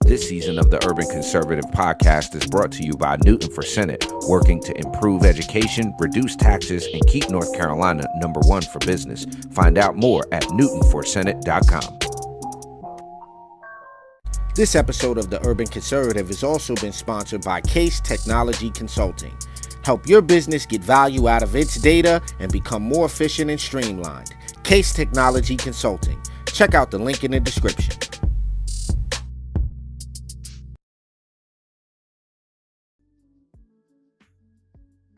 This season of the Urban Conservative Podcast is brought to you by Newton for Senate, working to improve education, reduce taxes, and keep North Carolina #1 for business. Find out more at newtonforsenate.com. This episode of the Urban Conservative has also been sponsored by Case Technology Consulting. Help your business get value out of its data and become more efficient and streamlined. Case Technology Consulting. Check out the link in the description.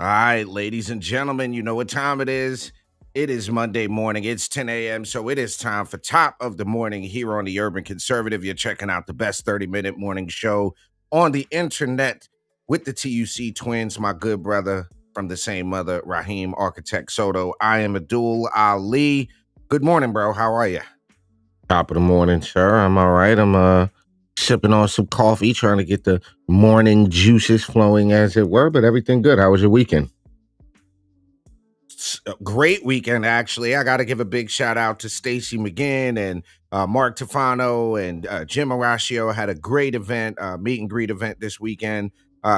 All right, ladies and gentlemen, you know what time it is. It is Monday morning. It's 10 a.m., so it is time for Top of the Morning here on the Urban Conservative. You're checking out the best 30-minute morning show on the internet with the TUC twins, my good brother from the same mother, Raheem Architect Soto. I am Abdul Ali. Good morning, bro. How are you? Top of the morning, sir. I'm all right. I'm sipping on some coffee, trying to get the morning juices flowing, as it were, but everything good. How was your weekend? A great weekend, actually. I got to give a big shout out to Stacey McGinn and Mark Tefano and Jim Horacio. Had a great event, meet and greet event this weekend.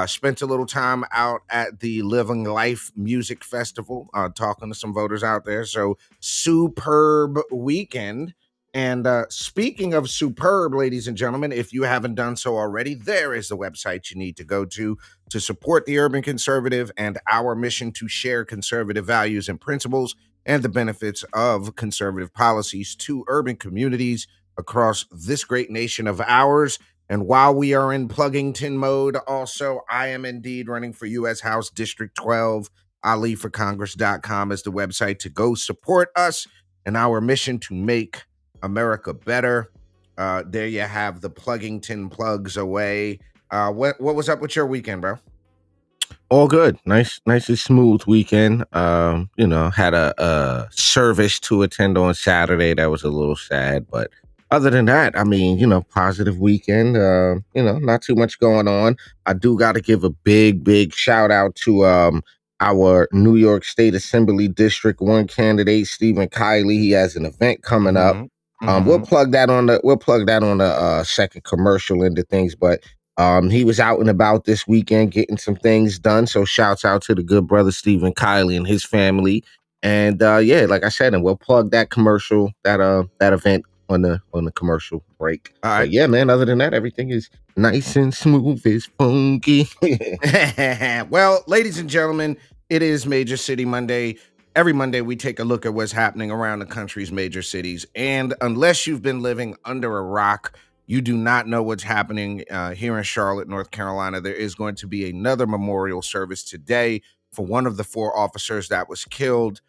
Spent a little time out at the Living Life Music Festival, talking to some voters out there. So superb weekend. And speaking of superb, ladies and gentlemen, if you haven't done so already, there is the website you need to go to support the Urban Conservative and our mission to share conservative values and principles and the benefits of conservative policies to urban communities across this great nation of ours. And while we are in Pluggington mode, also, I am indeed running for U.S. House District 12. AliForCongress.com is the website to go support us and our mission to make America better. There you have the Pluggington plugs away. What was up with your weekend, bro? All good. Nice and smooth weekend. Had a service to attend on Saturday. That was a little sad, but other than that, I mean, positive weekend. Not too much going on. I do got to give a big shout out to our New York State Assembly District 1 candidate, Stephen Kiley. He has an event coming up. We'll plug that on the second commercial into things, but he was out and about this weekend getting some things done. So shouts out to the good brother Stephen Kiley and his family. And like I said, and we'll plug that commercial, that event on the commercial break. All right. But yeah, man, other than that, everything is nice and smooth, it's funky. Well, ladies and gentlemen, it is Major City Monday. Every Monday, we take a look at what's happening around the country's major cities. And unless you've been living under a rock, you do not know what's happening here in Charlotte, North Carolina. There is going to be another memorial service today for one of the 4 officers that was killed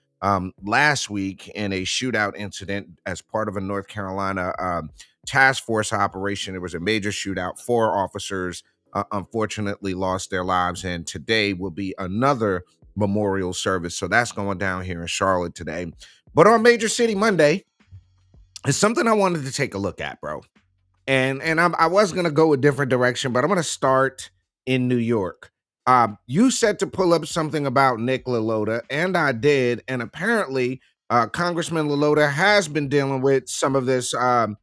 last week in a shootout incident as part of a North Carolina task force operation. There was a major shootout. 4 officers unfortunately lost their lives. And today will be another memorial service. So that's going down here in Charlotte today. But on Major City Monday, it's something I wanted to take a look at, bro. And I was going to go a different direction, but I'm going to start in New York. You said to pull up something about Nick LaLota, and I did. And apparently, Congressman LaLota has been dealing with some of this, some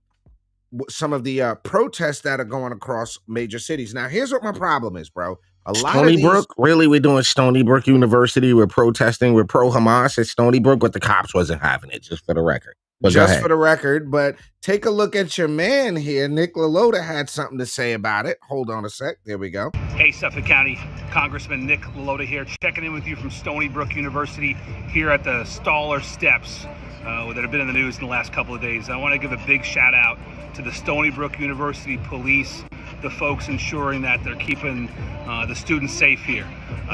of the protests that are going across major cities. Now, here's what my problem is, bro. Stony Brook? Really? We're doing Stony Brook University. We're protesting. We're pro-Hamas at Stony Brook, but the cops wasn't having it, just for the record. But just for the record, but take a look at your man here. Nick LaLota had something to say about it. Hold on a sec. There we go. Hey, Suffolk County Congressman Nick LaLota here, checking in with you from Stony Brook University here at the Staller Steps that have been in the news in the last couple of days. I want to give a big shout out to the Stony Brook University police, the folks ensuring that they're keeping the students safe here.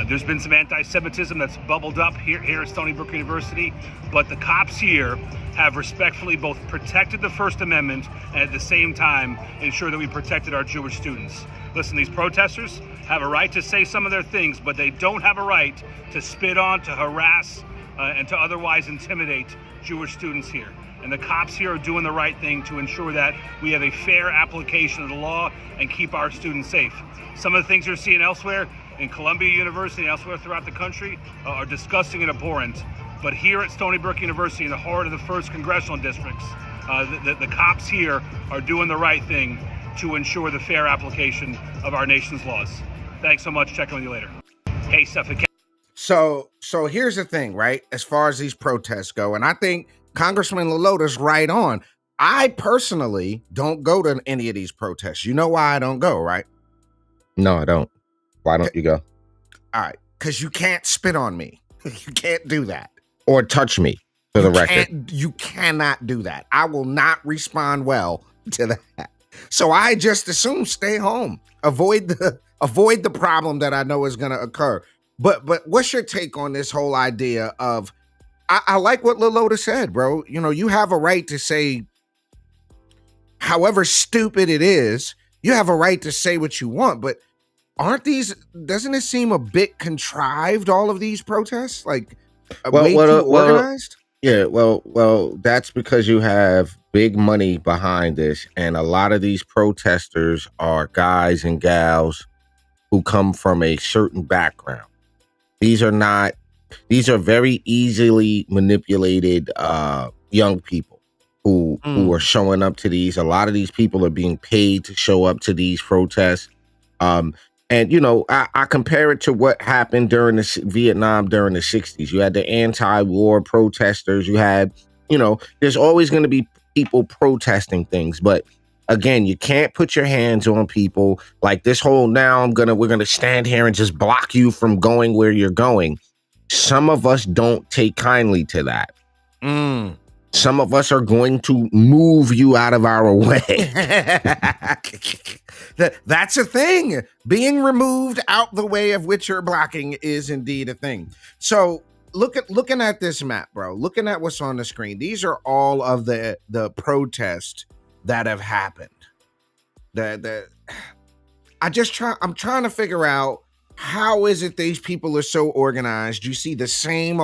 There's been some anti-Semitism that's bubbled up here at Stony Brook University, but the cops here have respectfully both protected the First Amendment and at the same time ensure that we protected our Jewish students. Listen, these protesters have a right to say some of their things, but they don't have a right to spit on, to harass, and to otherwise intimidate Jewish students here. And the cops here are doing the right thing to ensure that we have a fair application of the law and keep our students safe. Some of the things you're seeing elsewhere in Columbia University and elsewhere throughout the country are disgusting and abhorrent. But here at Stony Brook University, in the heart of the 1st Congressional Districts, the cops here are doing the right thing to ensure the fair application of our nation's laws. Thanks so much. Check in with you later. Hey, Suffolk. So here's the thing, right? As far as these protests go, and I think Congressman LaLota's right on. I personally don't go to any of these protests. You know why I don't go, right? No, I don't. Why don't you go? All right, because you can't spit on me. You can't do that. Or touch me, for the record. You cannot do that. I will not respond well to that. So I just assume stay home. Avoid the problem that I know is going to occur. But what's your take on this whole idea of, I like what LaLota said, bro. You know, you have a right to say, however stupid it is, you have a right to say what you want. But doesn't it seem a bit contrived, all of these protests? Like, way too organized? Yeah, well, that's because you have big money behind this. And a lot of these protesters are guys and gals who come from a certain background. These are very easily manipulated young people who are showing up to these. A lot of these people are being paid to show up to these protests. And, you know, I compare it to what happened during the Vietnam during the 60s. You had the anti-war protesters. You had, you know, there's always going to be people protesting things. But again, you can't put your hands on people like this whole we're going to stand here and just block you from going where you're going. Some of us don't take kindly to that. Some of us are going to move you out of our way. That's a thing. Being removed out the way of which you're blocking is indeed a thing. So looking at this map, bro, looking at what's on the screen, these are all of the protests that have happened. I'm trying to figure out, how is it these people are so organized? You see the same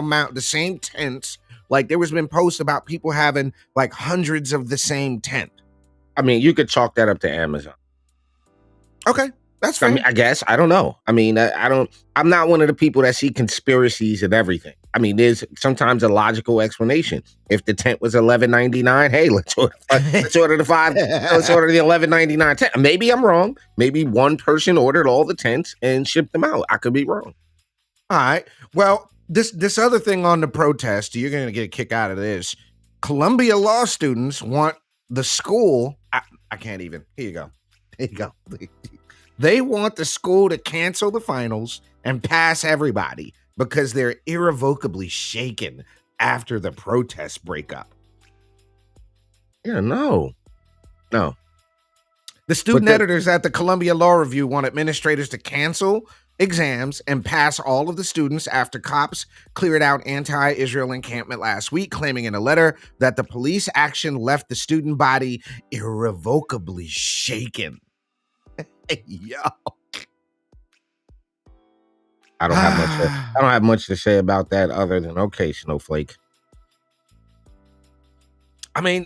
tents. Like, there was been posts about people having like hundreds of the same tent. I mean, you could chalk that up to Amazon. Okay, that's fair. I mean, I guess, I don't know. I mean, I'm not one of the people that see conspiracies and everything. I mean, there's sometimes a logical explanation. If the tent was $11.99, hey, let's order the $11.99 tent. Maybe I'm wrong. Maybe one person ordered all the tents and shipped them out. I could be wrong. All right. Well, this other thing on the protest, you're going to get a kick out of this. Columbia law students want the school. I can't even. Here you go. They want the school to cancel the finals and pass everybody because they're irrevocably shaken after the protests break up. Yeah, no. The student editors at the Columbia Law Review want administrators to cancel exams and pass all of the students after cops cleared out anti-Israel encampment last week, claiming in a letter that the police action left the student body irrevocably shaken. Yo. I don't have much to say about that other than, okay, Snowflake. I mean,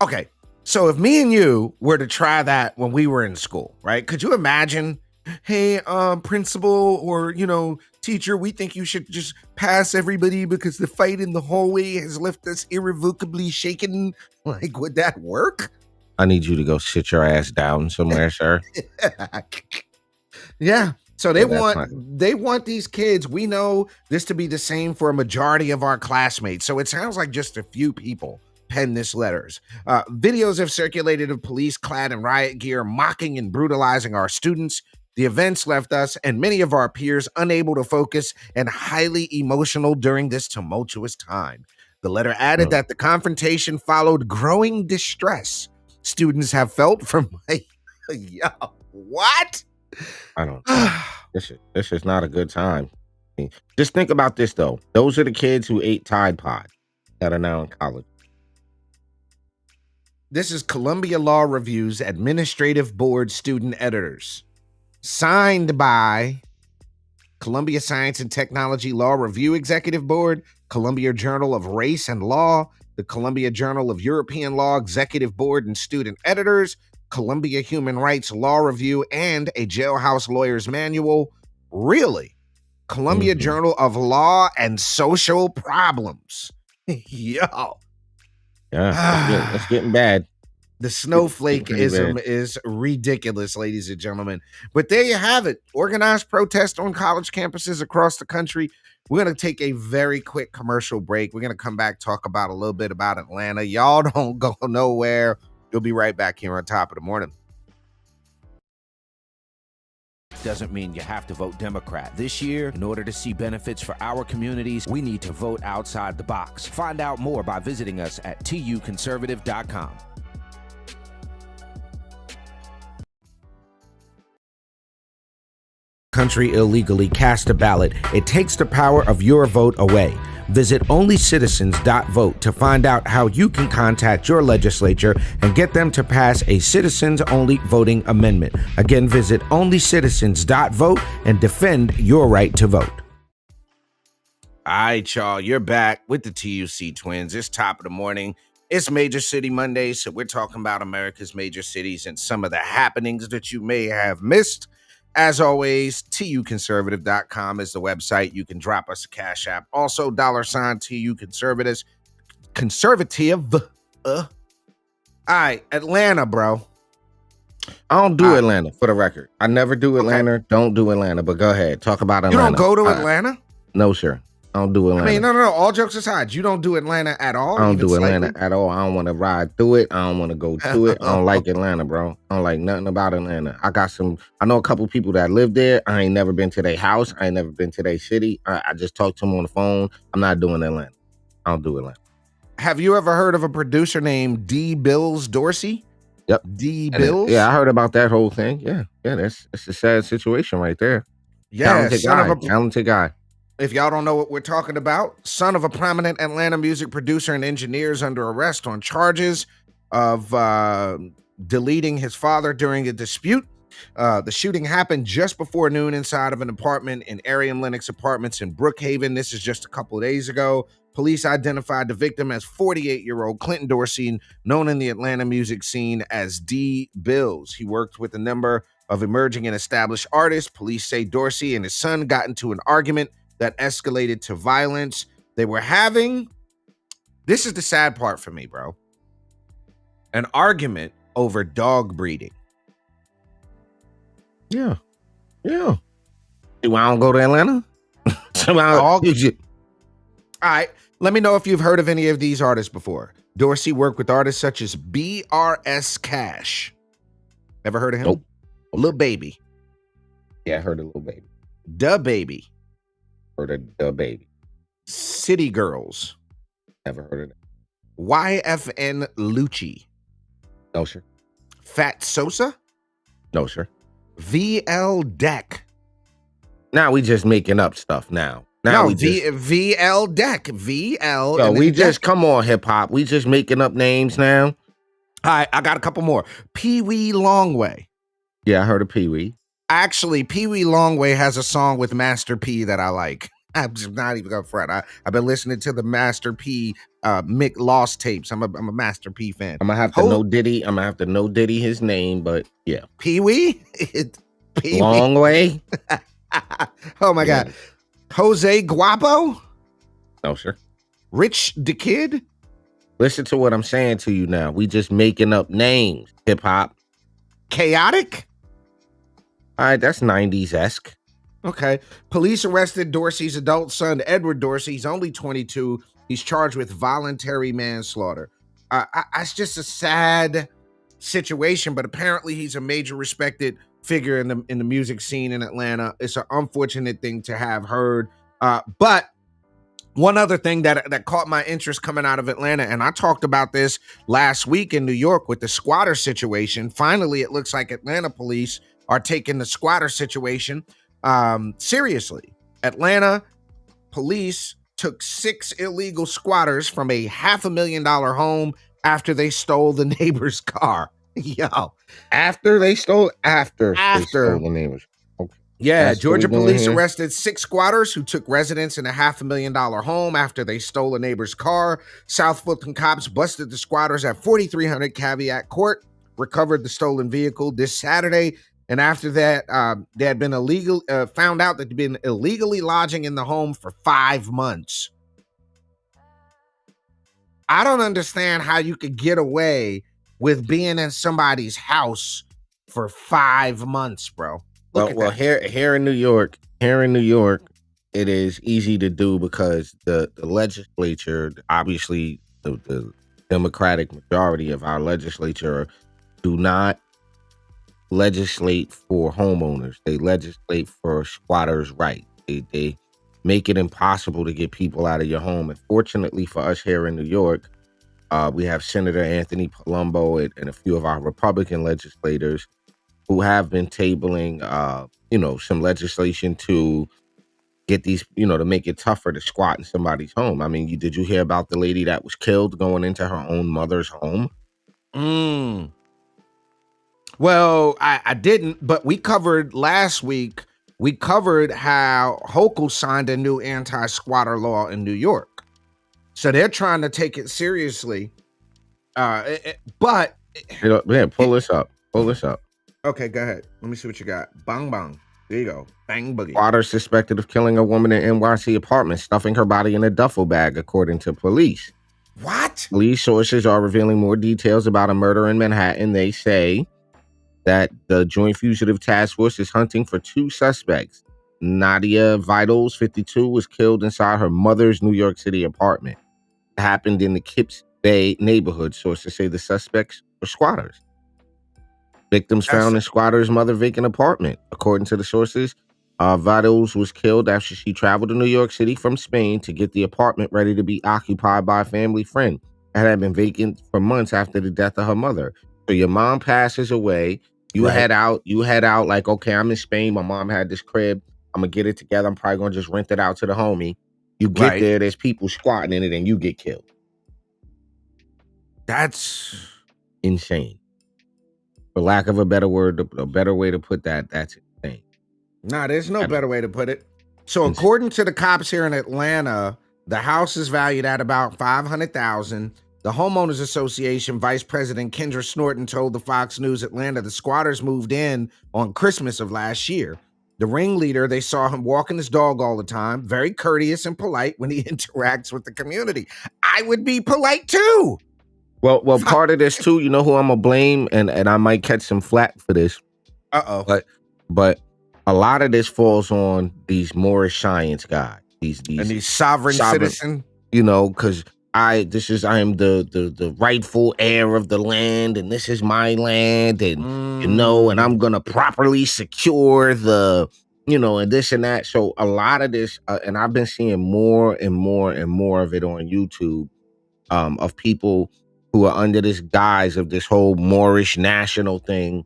okay. So if me and you were to try that when we were in school, right? Could you imagine, hey, principal or, teacher, we think you should just pass everybody because the fight in the hallway has left us irrevocably shaken? Like, would that work? I need you to go sit your ass down somewhere, sir. Yeah. So they want these kids. We know this to be the same for a majority of our classmates. So it sounds like just a few people penned this letters. Videos have circulated of police clad in riot gear mocking and brutalizing our students. The events left us and many of our peers unable to focus and highly emotional during this tumultuous time. The letter added that the confrontation followed growing distress students have felt from yo, what? I don't know. This is not a good time. I mean, just think about this though. Those are the kids who ate Tide Pod that are now in college. This is Columbia Law Review's Administrative Board student editors. Signed by Columbia Science and Technology Law Review Executive Board, Columbia Journal of Race and Law, the Columbia Journal of European Law Executive Board and student editors, Columbia Human Rights Law Review, and a Jailhouse Lawyer's Manual. Really? Columbia Journal of Law and Social Problems. Yo. Yeah, it's getting bad. The Pretty bad. snowflakeism is ridiculous, ladies and gentlemen. But there you have it. Organized protest on college campuses across the country. We're going to take a very quick commercial break. We're going to come back, talk about a little bit about Atlanta. Y'all don't go nowhere. You'll be right back here on Top of the Morning. Doesn't mean you have to vote Democrat. This year, in order to see benefits for our communities, we need to vote outside the box. Find out more by visiting us at tuconservative.com. Country illegally cast a ballot. It takes the power of your vote away. Visit onlycitizens.vote to find out how you can contact your legislature and get them to pass a citizens-only voting amendment. Again, visit onlycitizens.vote and defend your right to vote. All right, y'all, you're back with the TUC Twins. It's Top of the Morning. It's Major City Monday, so we're talking about America's major cities and some of the happenings that you may have missed. As always, tuconservative.com is the website. You can drop us a cash app. Also, $ TU Conservatives. Conservative. All right, Atlanta, bro. I don't do Atlanta, for the record. I never do Atlanta. Okay. Don't do Atlanta, but go ahead. Talk about Atlanta. You don't go to Atlanta? No, sir. I don't do Atlanta. I mean, no. All jokes aside, you don't do Atlanta at all? I don't do Atlanta at all. I don't want to ride through it. I don't want to go to it. I don't like Atlanta, bro. I don't like nothing about Atlanta. I know a couple people that live there. I ain't never been to their house. I ain't never been to their city. I just talked to them on the phone. I'm not doing Atlanta. I don't do Atlanta. Have you ever heard of a producer named D. Bills Dorsey? Yep. D. Bills? Yeah, I heard about that whole thing. Yeah, that's a sad situation right there. Yeah, talented guy. If y'all don't know what we're talking about, son of a prominent Atlanta music producer and engineer is under arrest on charges of deleting his father during a dispute. The shooting happened just before noon inside of an apartment in Arium Lennox Apartments in Brookhaven. This is just a couple of days ago. Police identified the victim as 48-year-old Clinton Dorsey, known in the Atlanta music scene as D. Bills. He worked with a number of emerging and established artists. Police say Dorsey and his son got into an argument that escalated to violence. They were having, this is the sad part for me, bro, an argument over dog breeding. Yeah. Do I don't go to Atlanta? All right, let me know if you've heard of any of these artists before. Dorsey worked with artists such as BRS Cash. Ever heard of him? Nope. Lil Baby. Yeah, I heard of Lil Baby. Da Baby. Heard of Da Baby. City Girls. Never heard of that. YFN Lucci. No, sir. Fat Sosa. No, sir. VL Deck. Now we just making up stuff now. VL Deck. VL. Yo, we just, come on, hip hop. We just making up names now. All right, I got a couple more. Pee Wee Longway. Yeah, I heard of Pee Wee. Actually, Pee Wee Longway has a song with Master P that I like. I'm just not even gonna front. I've been listening to the Master P Mick Lost tapes. I'm a Master P fan. I'm gonna have to know Diddy. I'm gonna have to know Diddy his name, but yeah. Pee Wee? Long way. Oh my God. Jose Guapo? No, sir. Rich the Kid? Listen to what I'm saying to you now. We just making up names. Hip hop. Chaotic? All right, that's 90s-esque. Okay. Police arrested Dorsey's adult son, Edward Dorsey. He's only 22. He's charged with voluntary manslaughter. It's just a sad situation, but apparently he's a major respected figure in the music scene in Atlanta. It's an unfortunate thing to have heard. But one other thing that caught my interest coming out of Atlanta, and I talked about this last week in New York with the squatter situation. Finally, it looks like Atlanta police are taking the squatter situation seriously. Atlanta police took 6 illegal squatters from a $500,000 home after they stole the neighbor's car. Yo. After they stole the neighbor's. Okay. Yeah, That's Georgia police arrested 6 squatters who took residence in a $500,000 home after they stole a neighbor's car. South Fulton cops busted the squatters at 4300 Caveat Court, recovered the stolen vehicle this Saturday. And after that, they had been found out that they'd been illegally lodging in the home for 5 months. I don't understand how you could get away with being in somebody's house for 5 months, bro. Look at Well, that. here in New York, it is easy to do because the legislature, obviously, the Democratic majority of our legislature do not legislate for homeowners. They legislate for squatters' rights. They make it impossible to get people out of your home. And fortunately for us here in New York, we have Senator Anthony Palumbo and a few of our Republican legislators who have been tabling, some legislation to get these, to make it tougher to squat in somebody's home. I mean, did you hear about the lady that was killed going into her own mother's home? Well, I didn't, but we covered last week. We covered how Hochul signed a new anti-squatter law in New York. So they're trying to take it seriously. But Yeah, pull this up. Pull this up. okay, go ahead. Let me see what you got. Bang bang. There you go. Bang boogie. Squatter suspected of killing a woman in NYC apartment, stuffing her body in a duffel bag, according to police. What? Police sources are revealing more details about a murder in Manhattan. They say that the Joint Fugitive Task Force is hunting for 2 suspects. Nadia Vitals, 52, was killed inside her mother's New York City apartment. It happened in the Kips Bay neighborhood. Sources say the suspects were squatters. Victims found in squatter's mother vacant apartment. According to the sources, Vitals was killed after she traveled to New York City from Spain to get the apartment ready to be occupied by a family friend. It had been vacant for months after the death of her mother. So your mom passes away. You head out like, okay, I'm in Spain. My mom had this crib. I'm going to get it together. I'm probably going to just rent it out to the homie. You get there, there's people squatting in it, and you get killed. That's insane. For lack of a better word, a better way to put that, that's insane. Nah, there's no better way to put it. So according to the cops here in Atlanta, the house is valued at about $500,000. The Homeowners Association Vice President Kendra Snorton told the Fox News Atlanta the squatters moved in on Christmas of last year. The ringleader, they saw him walking his dog all the time, very courteous and polite when he interacts with the community. I would be polite too. Well, part of this too, you know who I'm gonna blame, and I might catch some flack for this. But a lot of this falls on these Moorish science guys, these sovereign citizen, because I am the rightful heir of the land, and this is my land, and and I'm gonna properly secure the, and this and that. So a lot of this, and I've been seeing more and more and more of it on YouTube, of people who are under this guise of this whole Moorish national thing,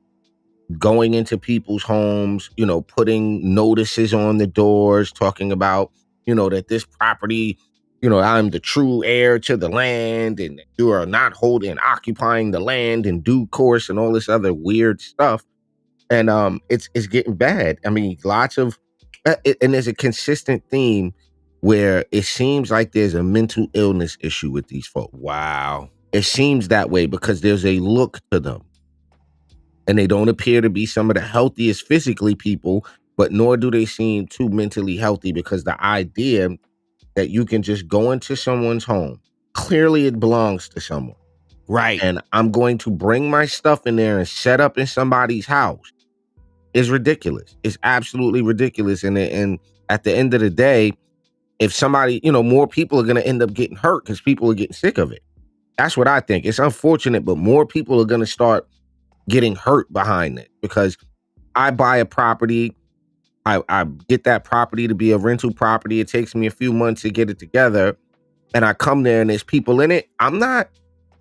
going into people's homes, putting notices on the doors, talking about, that this property, I'm the true heir to the land, and you are not occupying the land in due course, and all this other weird stuff. And it's getting bad. I mean, lots of, and there's a consistent theme where it seems like there's a mental illness issue with these folks. Wow. It seems that way because there's a look to them. And they don't appear to be some of the healthiest physically people, but nor do they seem too mentally healthy, because the idea that you can just go into someone's home, clearly it belongs to someone. Right. And I'm going to bring my stuff in there and set up in somebody's house is ridiculous. It's absolutely ridiculous. And at the end of the day, if somebody, more people are going to end up getting hurt because people are getting sick of it. That's what I think. It's unfortunate, but more people are going to start getting hurt behind it, because I buy a property, I get that property to be a rental property. It takes me a few months to get it together, and I come there and there's people in it.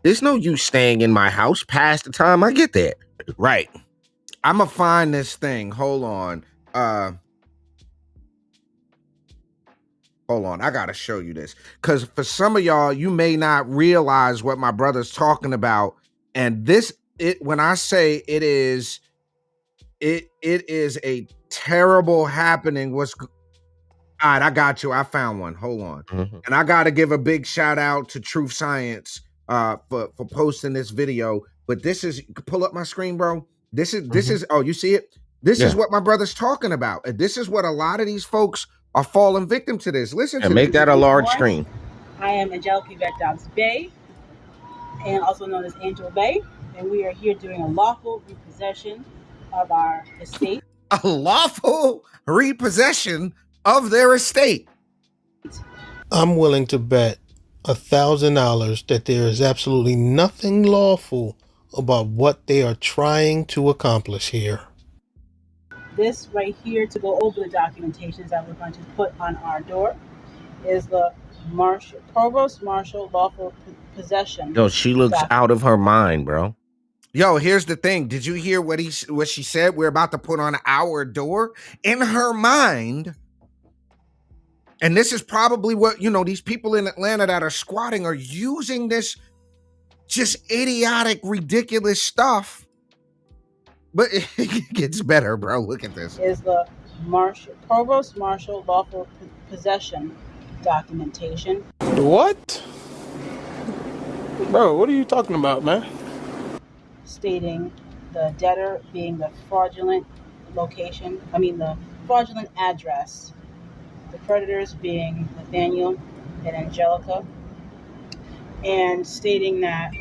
There's no use staying in my house past the time I get there. Right. I'm gonna find this thing. Hold on. I gotta show you this, because for some of y'all, you may not realize what my brother's talking about. And when I say it is a terrible happening. All right, I got you. I found one. Hold on. Mm-hmm. And I gotta give a big shout out to Truth Science for posting this video. But this is, pull up my screen, bro. This is, oh, you see it? This is what my brother's talking about. And this is what a lot of these folks are falling victim to this. Listen to make this. that a large screen. I am Angelica Yvette Dobbs Bay, and also known as Angel Bay, and we are here doing a lawful repossession of our estate. A lawful repossession of their estate. I'm willing to bet $1,000 that there is absolutely nothing lawful about what they are trying to accomplish here. This right here, to go over the documentations that we're going to put on our door, is the Provost Marshal Lawful Possession. Yo, she looks out of her mind, bro. Yo, here's the thing. Did you hear what she said? We're about to put on our door. In her mind, and this is probably what, these people in Atlanta that are squatting are using this just idiotic, ridiculous stuff. But it gets better, bro. Look at this. Is the Provost Marshal Lawful Possession documentation. What? Bro, what are you talking about, man? Stating the debtor being the fraudulent the fraudulent address. The creditors being Nathaniel and Angelica. And stating that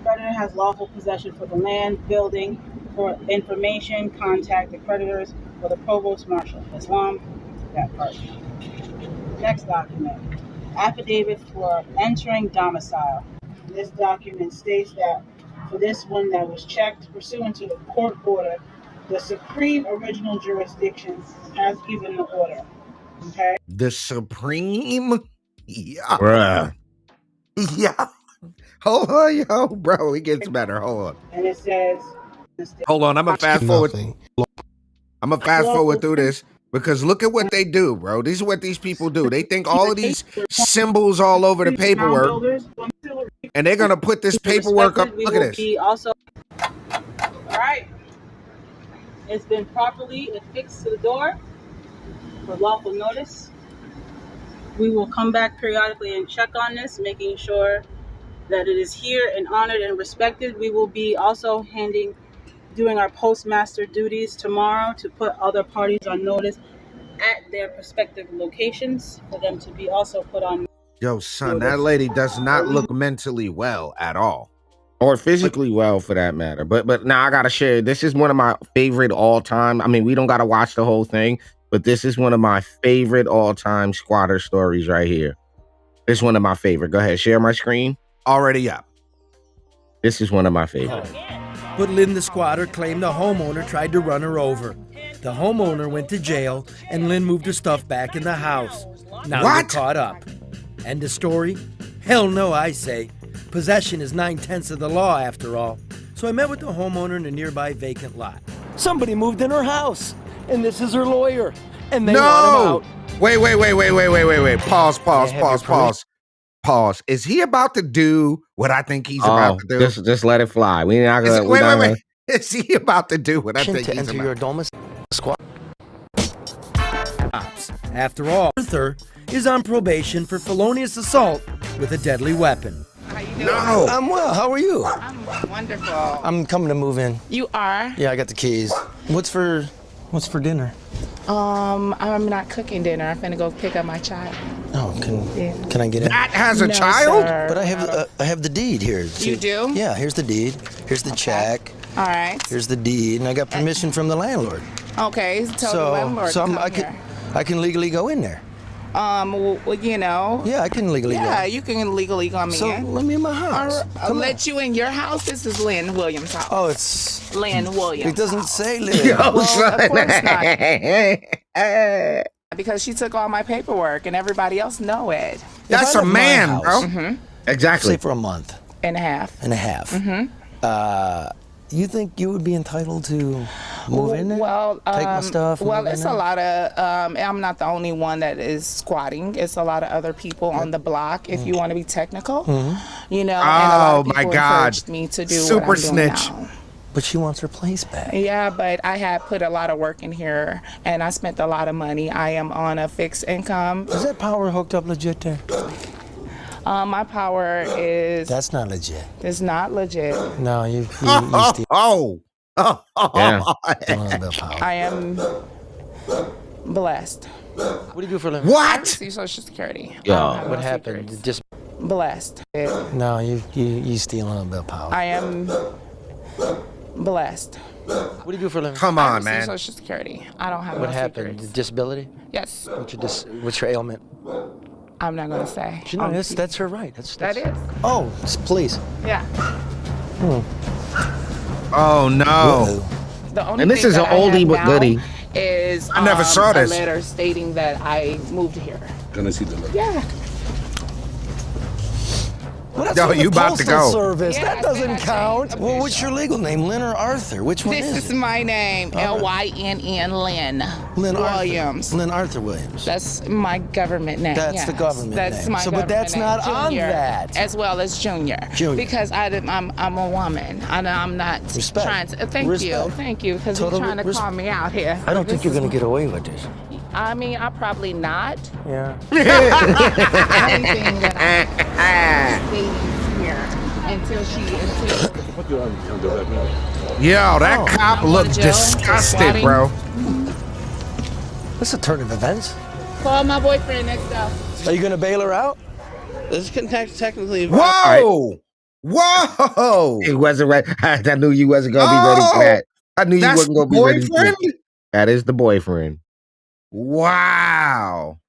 creditor has lawful possession for the land, building. For information, contact the creditors or the Provost Marshal. Islam, that part. Next document. Affidavit for entering domicile. This document states that for this one that was checked pursuant to the court order, the Supreme Original Jurisdiction has given the order. Okay? The Supreme? Yeah. Bruh. Yeah. Hold on, yo, bro. It gets better. Hold on. And it says... Hold on, I'm gonna fast forward. I'm gonna fast forward through this because look at what they do, bro. This is what these people do. They think all of these symbols all over the paperwork, and they're gonna put this paperwork up. Look at this. All right. It's been properly affixed to the door for lawful notice. We will come back periodically and check on this, making sure that it is here and honored and respected. We will be also doing our postmaster duties tomorrow to put other parties on notice at their respective locations for them to be also put on. Yo, son, that lady does not look mentally well at all. Or physically well, for that matter. But now I gotta share. This is one of my favorite all-time. I mean, we don't gotta watch the whole thing, but this is one of my favorite all-time squatter stories right here. It's one of my favorite. Go ahead, share my screen. Already up. This is one of my favorites. But Lynn the squatter claimed the homeowner tried to run her over. The homeowner went to jail, and Lynn moved her stuff back in the house. Now they're caught up. End of story? Hell no, I say. Possession is 9/10 of the law, after all. So I met with the homeowner in a nearby vacant lot. Somebody moved in her house, and this is her lawyer, and they want him out. Wait. Pause. Is he about to do what I think he's about to do? Just let it fly. We're not gonna. Wait. Is he about to do what I think he's about your squad? After all, Arthur is on probation for felonious assault with a deadly weapon. How you doing? No. I'm well. How are you? I'm wonderful. I'm coming to move in. You are? Yeah, I got the keys. What's for dinner? I'm not cooking dinner. I'm finna go pick up my child. Oh, can I get it? That has a No, child? sir. But I have the deed here. You do? Yeah, here's the deed. Here's the check. All right. Here's the deed, and I got permission from the landlord. Okay, tell the landlord to come here. I can legally go in there. Well, you know. Yeah, I can legally go. Yeah, you can legally come So in. let me in my house. I'll let you in your house. This is Lynn Williams' house. Oh, it's Lynn Williams. It doesn't house. say Lynn. Yo, Well, son. of course not. Because she took all my paperwork and everybody else know it. That's If I a left my man, house, bro. Exactly. Say for a month And a half. and a half. You think you would be entitled to move in there? Well, take my stuff. and well, move in it's there? a lot of. I'm not the only one that is squatting. It's a lot of other people on the block. If you want to be technical, you know. And a lot of Oh, my people God. encouraged me to do Super what I'm doing snitch. now. But she wants her place back. Yeah, but I had put a lot of work in here, and I spent a lot of money. I am on a fixed income. Is that power hooked up legit there? My power is That's not legit. not legit. No, you steal Yeah. a little bit of power. I am blessed. What do you do for a living? What? I receive Social Security. Yo, I don't have What no happened? secrets. Just blessed. No, you stealing a bit of power. I am blessed. What do you do for a living? Come I on, receive man. Social Security. I don't have What no happened? secrets. Disability? Yes, What's your ailment? I'm not gonna say. No, that's her right. That is. Oh, please. Yeah. Oh no. The only And this thing is that an I have oldie but now goodie. Is I never saw this. a letter stating that I moved here. Can I see the letter? Yeah. Well, that's Yo, from the you about to Postal go. Service. Yeah, that I doesn't said I count. changed Well, what's your legal name, Lynn or Arthur? Which one This is is it? my name, Lynn. Lynn Williams. Arthur. Lynn Arthur Williams. That's my government name. That's yes. the government That's name. my So, but government that's name. not on Junior, that. As well as Junior. Junior. Because I'm a woman. I'm not Respect. trying to. Thank you. Because you're Total trying to call me out here. I don't think you're going to get away with this. I mean, I probably not. Yeah. Anything that I'm stating here until she. Yo, that cop I'm looked going to jail for disgusted, swatting. bro. That's a turn of events. Call my boyfriend next up. Are you going to bail her out? This can technically. Whoa! Whoa! It wasn't right. I knew you wasn't gonna be ready for that. I knew you That's wasn't gonna the be ready for boyfriend? that. That is the boyfriend. Wow.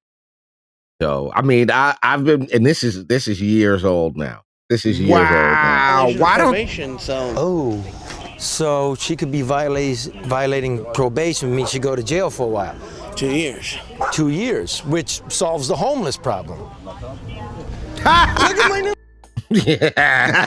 So I mean, I've been, and this is years old now. This is years old now. Wow. Why don't Probation, so. Oh, so she could be violating probation, means she go to jail for a while. 2 years. 2 years, which solves the homeless problem. Look at my new. Yeah.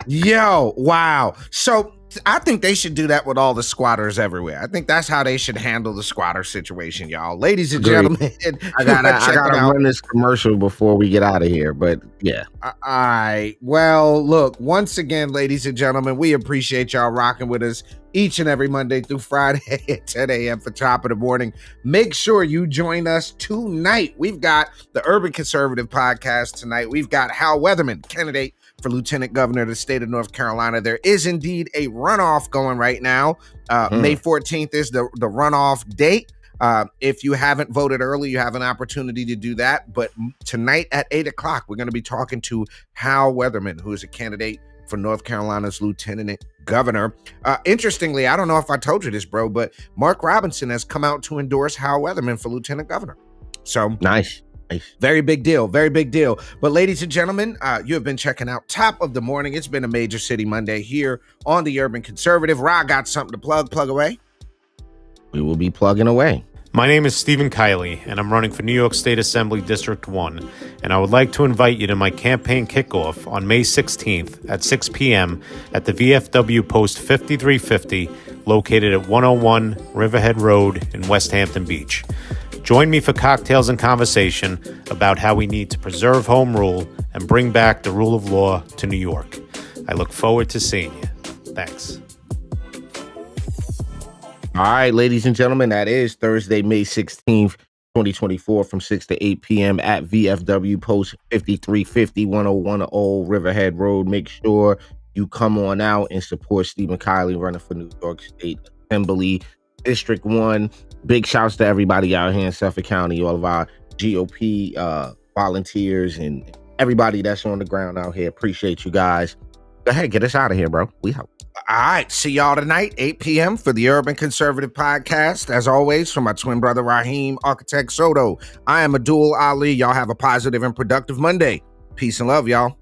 Yo, wow. So I think they should do that with all the squatters everywhere. I think that's how they should handle the squatter situation, y'all. Ladies and Agreed. gentlemen, I gotta check it out. run this commercial before we get out of here. But yeah, All right. Well, look, once again, ladies and gentlemen, we appreciate y'all rocking with us each and every Monday through Friday at 10 a.m. for Top of the Morning. Make sure you join us tonight. We've got the Urban Conservative Podcast tonight. We've got Hal Weatherman, candidate for Lieutenant Governor of the state of North Carolina. There is indeed a runoff going right now. May 14th is the runoff date. If you haven't voted early, you have an opportunity to do that. But tonight at 8 o'clock, we're going to be talking to Hal Weatherman, who is a candidate for North Carolina's Lieutenant Governor. Interestingly, I don't know if I told you this, bro, but Mark Robinson has come out to endorse Hal Weatherman for Lieutenant Governor. So nice. Very big deal. Very big deal. But ladies and gentlemen, you have been checking out Top of the Morning. It's been a Major City Monday here on the Urban Conservative. Ra got something to plug away. We will be plugging away. My name is Stephen Kiley, and I'm running for New York State Assembly District 1, and I would like to invite you to my campaign kickoff on May 16th at 6 p.m. at the VFW Post 5350, located at 101 Riverhead Road in West Hampton Beach. Join me for cocktails and conversation about how we need to preserve home rule and bring back the rule of law to New York. I look forward to seeing you. Thanks. All right, ladies and gentlemen, that is Thursday, May 16th, 2024 from 6 to 8 p.m. at VFW Post 5350, 101 Old Riverhead Road. Make sure you come on out and support Stephen Kiley running for New York State Assembly District 1. Big shouts to everybody out here in Suffolk County, all of our GOP volunteers and everybody that's on the ground out here. Appreciate you guys. Go ahead, get us out of here, bro. We out. All right. See y'all tonight, 8 p.m. for the Urban Conservative Podcast. As always, from my twin brother, Raheem Architect Soto. I am Abdul Ali. Y'all have a positive and productive Monday. Peace and love, y'all.